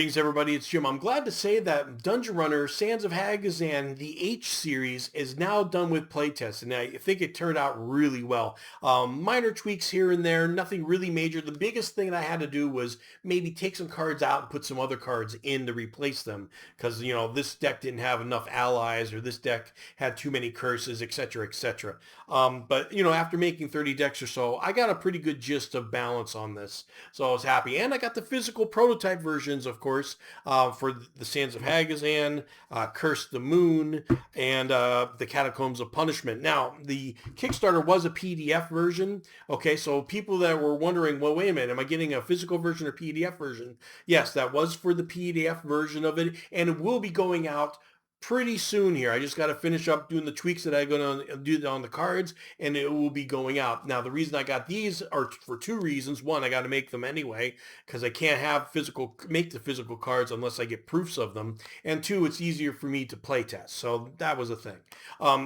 Greetings, everybody. It's Jim. I'm glad to say that Dungeonrunner Sands of Hagazan, the H series, is now done with playtest, and I think it turned out really well. Minor tweaks here and there, nothing really major. The biggest thing that I had to do was maybe take some cards out and put some other cards in to replace them, because this deck didn't have enough allies, or this deck had too many curses, etc., etc. But after making 30 decks or so, I got a pretty good gist of balance on this, so I was happy, and I got the physical prototype versions, of course, for the Sands of Hagazan, Curse the Moon, and the Catacombs of Punishment. Now, the Kickstarter was a PDF version. Okay, so people that were wondering, well, wait a minute, am I getting a physical version or PDF version? Yes, that was for the PDF version of it, and it will be going out pretty soon here. I just got to finish up doing the tweaks that I'm going to do on the cards, and it will be going out. Now, the reason I got these are for two reasons. One, I got to make them anyway, because I can't make the physical cards unless I get proofs of them. And two, it's easier for me to play test. So that was a thing.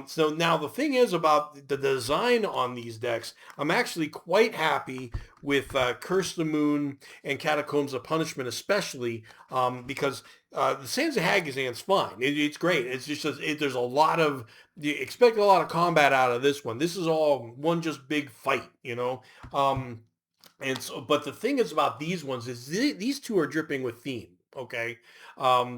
So now the thing is about the design on these decks, I'm actually quite happy with Curse the Moon and Catacombs of Punishment, especially because the Sands of Hagazan's fine. It's great. It's just there's a lot of, you expect a lot of combat out of this one. This is all one just big fight. And so, but the thing is about these ones is these two are dripping with theme. Okay.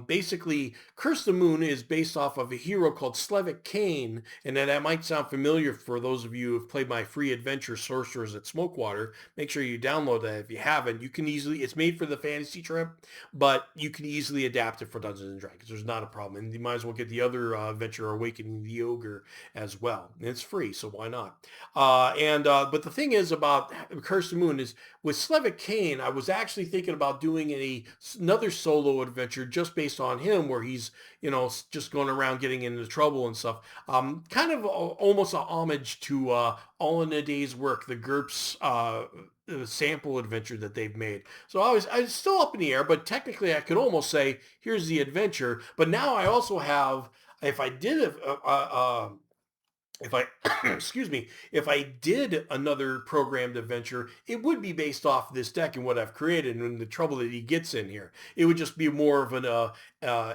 Basically, Curse the Moon is based off of a hero called Slevik Kane, and that might sound familiar for those of you who've played my free adventure Sorcerers at Smokewater. Make sure you download that if you haven't. You can easily, it's made for the fantasy trip, but you can easily adapt it for Dungeons and Dragons. There's not a problem, and you might as well get the other adventure, Awakening the Ogre, as well. And it's free, so why not? But the thing is about Curse the Moon is with Slevik Kane, I was actually thinking about doing another solo adventure just based on him, where he's just going around getting into trouble and stuff. Kind of almost a homage to All in a Day's Work, the GURPS sample adventure that they've made. So I was still up in the air, but technically I could almost say here's the adventure. But now I also have, if I did if I excuse me, if I did another programmed adventure, it would be based off this deck and what I've created and the trouble that he gets in here. It would just be more of an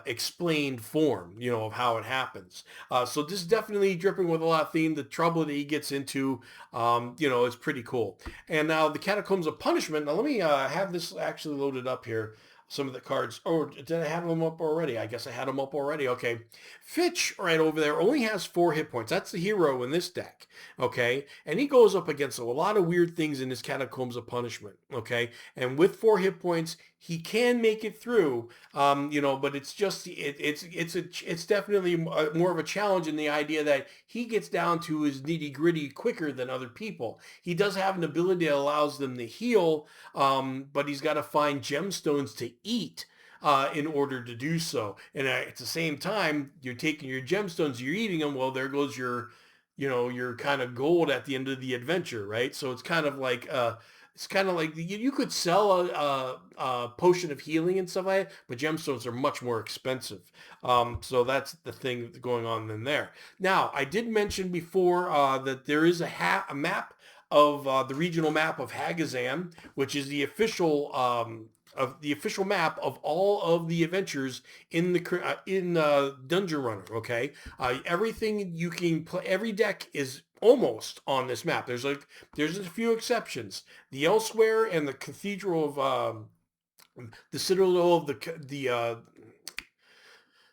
explained form, of how it happens. So this is definitely dripping with a lot of theme. The trouble that he gets into, is pretty cool. And now the Catacombs of Punishment. Now let me have this actually loaded up here. Some of the cards. Oh, did I have them up already? I guess I had them up already. Okay. Fitch right over there only has 4 hit points. That's the hero in this deck. Okay. And he goes up against a lot of weird things in his Catacombs of Punishment. Okay. And with 4 hit points, he can make it through. But it's just, it's definitely more of a challenge in the idea that he gets down to his nitty gritty quicker than other people. He does have an ability that allows them to heal, but he's got to find gemstones to eat in order to do so. And at the same time, you're taking your gemstones, you're eating them. Well, there goes your kind of gold at the end of the adventure, right? So it's kind of like you could sell a potion of healing and stuff like that, but gemstones are much more expensive. So that's the thing going on in there. Now, I did mention before that there is a map of the regional map of Hagazan, which is the official map of all of the adventures in Dungeonrunner. Okay, everything you can play, every deck is almost on this map. There's a few exceptions. The Elsewhere and the Cathedral of the Citadel of the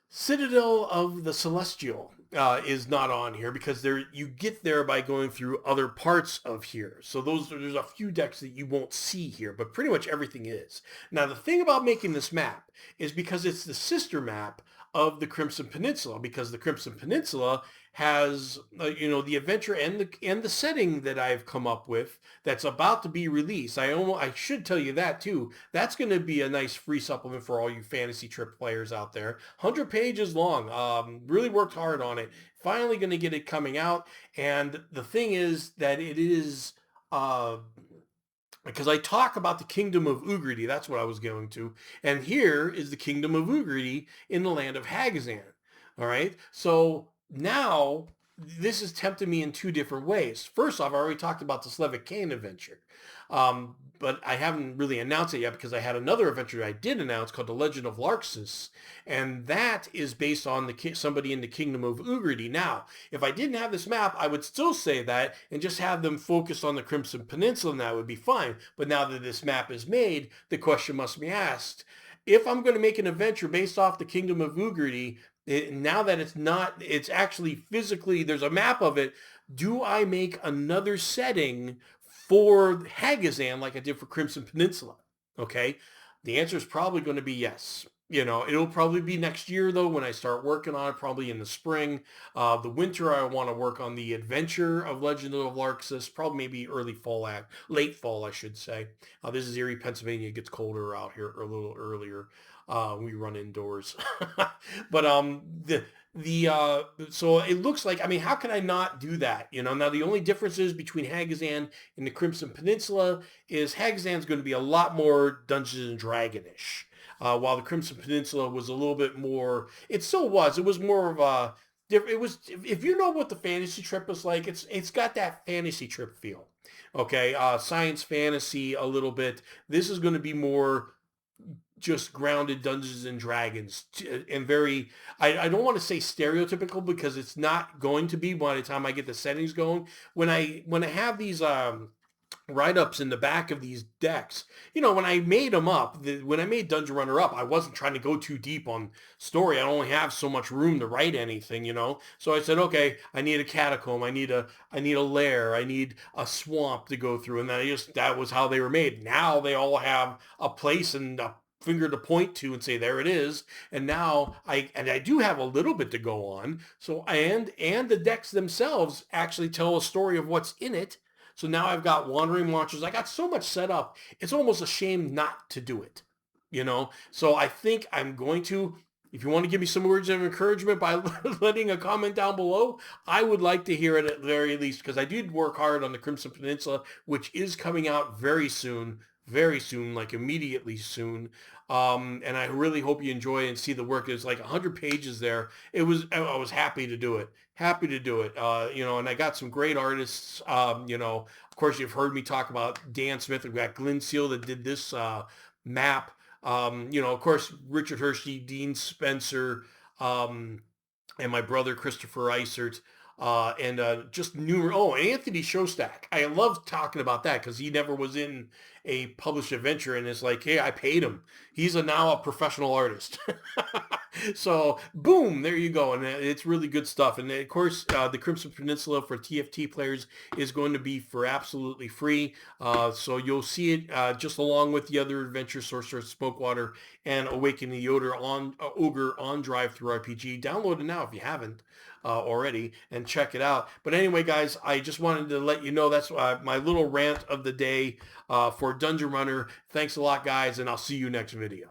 Citadel of the Celestial is not on here because you get there by going through other parts of here. So there's a few decks that you won't see here, but pretty much everything is. Now the thing about making this map is because it's the sister map of the Crimson Peninsula, because the Crimson Peninsula has the adventure and the setting that I've come up with that's about to be released. I should tell you that too. That's going to be a nice free supplement for all you fantasy trip players out there. 100 pages long. Really worked hard on it. Finally going to get it coming out. And the thing is that it is because I talk about the kingdom of Ugrity. That's what I was going to. And here is the kingdom of Ugrity in the land of Hagazan. All right. So now this has tempted me in two different ways. First off, I already talked about the Slavic Kane adventure, but I haven't really announced it yet because I had another adventure I did announce called The Legend of Larxus, and that is based on somebody in the Kingdom of Ugardy. Now, if I didn't have this map, I would still say that and just have them focus on the Crimson Peninsula, and that would be fine. But now that this map is made, the question must be asked. If I'm going to make an adventure based off the Kingdom of Ugardy, now that it's not, it's actually physically, there's a map of it. Do I make another setting for Hagazan like I did for Crimson Peninsula? Okay. The answer is probably going to be yes. You know, it'll probably be next year though when I start working on it, probably in the spring. The winter I want to work on the adventure of Legend of Larxus, probably maybe early fall, late fall, I should say. This is Erie, Pennsylvania. It gets colder out here a little earlier. We run indoors, but so it looks like, I mean, how can I not do that? You know, now the only differences between Hagazan and the Crimson Peninsula is Hagazan's going to be a lot more Dungeons and Dragon-ish. While the Crimson Peninsula was a little bit more, it still was. It was more of a, it was, if you know what the fantasy trip was like, it's got that fantasy trip feel. Okay, science fantasy a little bit. This is going to be more just grounded Dungeons and Dragons and very, I don't want to say stereotypical because it's not going to be by the time I get the settings going. When I have these write-ups in the back of these decks. You know, when I made them up, when I made Dungeonrunner up, I wasn't trying to go too deep on story. I only have so much room to write anything, you know. So I said, okay, I need a catacomb, I need a lair, I need a swamp to go through, and that was how they were made. Now they all have a place and a finger to point to and say there it is. And now I do have a little bit to go on. So and the decks themselves actually tell a story of what's in it. So now I've got wandering launchers. I got so much set up. It's almost a shame not to do it, you know? So I think I'm going to, if you want to give me some words of encouragement by letting a comment down below, I would like to hear it at the very least, because I did work hard on the Crimson Peninsula, which is coming out very soon, like immediately soon. And I really hope you enjoy and see the work. There's like 100 pages there. I was happy to do it. Happy to do it. You know, and I got some great artists. You know, of course, you've heard me talk about Dan Smith. We've got Glenn Seal that did this map. You know, of course, Richard Hershey, Dean Spencer, and my brother Christopher Isert. And just numerous. Oh, and Anthony Shostak. I love talking about that because he never was in a published adventure, and it's like, hey, I paid him. He's now a professional artist. So boom, there you go, and it's really good stuff. And of course, the Crimson Peninsula for TFT players is going to be for absolutely free. So you'll see it just along with the other adventure, Sorcerer Smokewater and Awaken the Ogre on Drive-Thru RPG. Download it now if you haven't already and check it out. But anyway, guys, I just wanted to let you know that's my little rant of the day for Dungeonrunner. Thanks a lot, guys, and I'll see you next video.